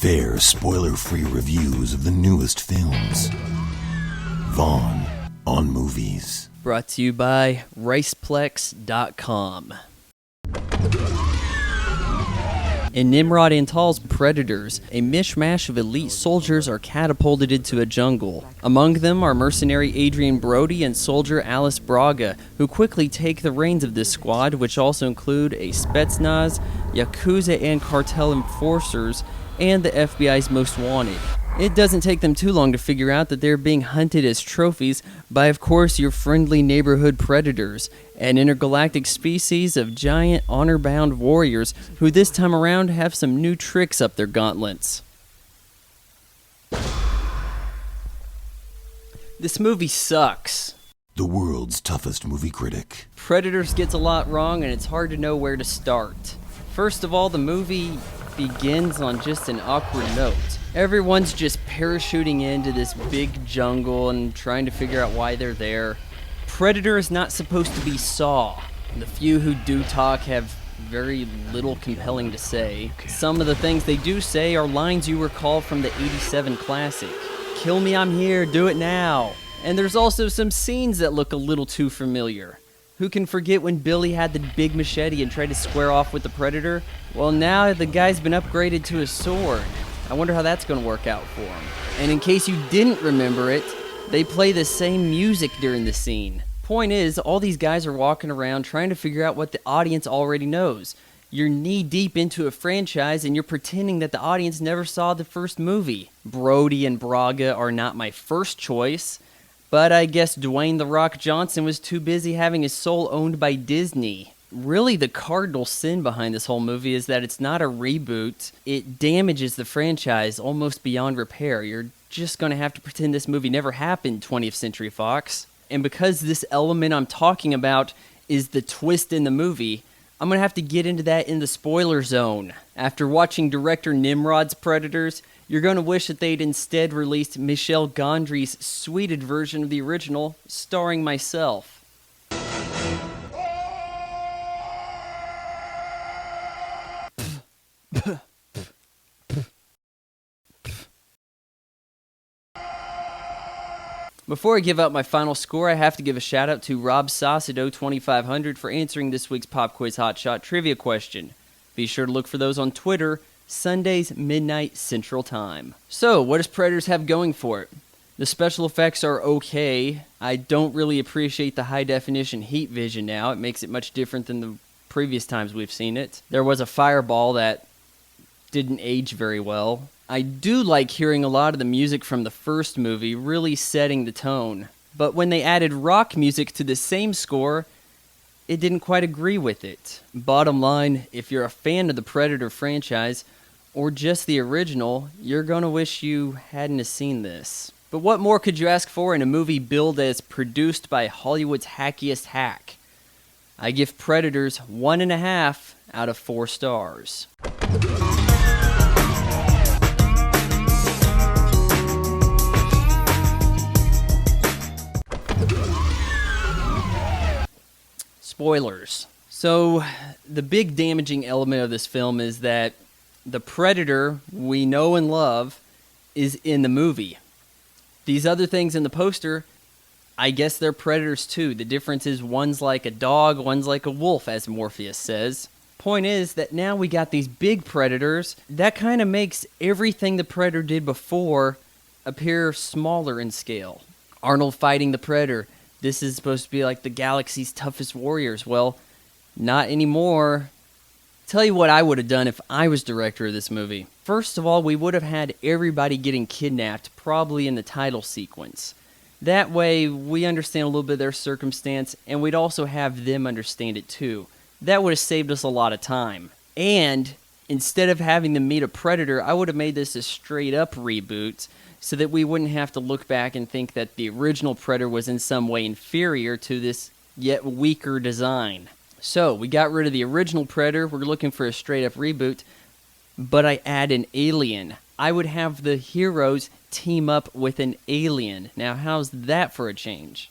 Fair, spoiler-free reviews of the newest films. Vaughn on Movies. Brought to you by Riceplex.com. In Nimrod Antal's Predators, a mishmash of elite soldiers are catapulted into a jungle. Among them are mercenary Adrien Brody and soldier Alice Braga, who quickly take the reins of this squad, which also include a Spetsnaz, Yakuza and cartel enforcers, and the FBI's most wanted. It doesn't take them too long to figure out that they're being hunted as trophies by, of course, your friendly neighborhood predators, an intergalactic species of giant honor-bound warriors who this time around have some new tricks up their gauntlets. This movie sucks. The world's toughest movie critic. Predators gets a lot wrong, and it's hard to know where to start. First of all, the movie begins on just an awkward note. Everyone's just parachuting into this big jungle and trying to figure out why they're there. Predator is not supposed to be Saw. The few who do talk have very little compelling to say. Some of the things they do say are lines you recall from the '87 classic. Kill me, I'm here, do it now. And there's also some scenes that look a little too familiar. Who can forget when Billy had the big machete and tried to square off with the Predator? Well, now the guy's been upgraded to a sword. I wonder how that's going to work out for him. And in case you didn't remember it, they play the same music during the scene. Point is, all these guys are walking around trying to figure out what the audience already knows. You're knee-deep into a franchise and you're pretending that the audience never saw the first movie. Brody and Braga are not my first choice, but I guess Dwayne "The Rock" Johnson was too busy having his soul owned by Disney. Really, the cardinal sin behind this whole movie is that it's not a reboot. It damages the franchise almost beyond repair. You're just going to have to pretend this movie never happened, 20th Century Fox. And because this element I'm talking about is the twist in the movie, I'm going to have to get into that in the spoiler zone. After watching director Nimrod's Predators, you're going to wish that they'd instead released Michel Gondry's sweeted version of the original, starring myself. Before I give out my final score, I have to give a shout out to Rob Saucedo 2500 for answering this week's Pop Quiz Hotshot trivia question. Be sure to look for those on Twitter, Sundays, midnight Central Time. So, what does Predators have going for it? The special effects are okay. I don't really appreciate the high-definition heat vision now. It makes it much different than the previous times we've seen it. There was a fireball that didn't age very well. I do like hearing a lot of the music from the first movie, really setting the tone. But when they added rock music to the same score, it didn't quite agree with it. Bottom line, if you're a fan of the Predator franchise, or just the original, you're gonna wish you hadn't have seen this. But what more could you ask for in a movie billed as produced by Hollywood's hackiest hack? I give Predators 1.5 out of 4 stars. Spoilers. So, the big damaging element of this film is that the Predator we know and love is in the movie. These other things in the poster, I guess they're Predators too. The difference is one's like a dog, one's like a wolf, as Morpheus says. Point is that now we got these big Predators. That kind of makes everything the Predator did before appear smaller in scale. Arnold fighting the Predator. This is supposed to be like the galaxy's toughest warriors. Well, not anymore. Tell you what I would have done if I was director of this movie. First of all, we would have had everybody getting kidnapped, probably in the title sequence. That way, we understand a little bit of their circumstance, and we'd also have them understand it too. That would have saved us a lot of time. And instead of having them meet a Predator, I would have made this a straight-up reboot, so that we wouldn't have to look back and think that the original Predator was in some way inferior to this yet weaker design. So, we got rid of the original Predator, we're looking for a straight-up reboot, but I add an alien. I would have the heroes team up with an alien. Now, how's that for a change?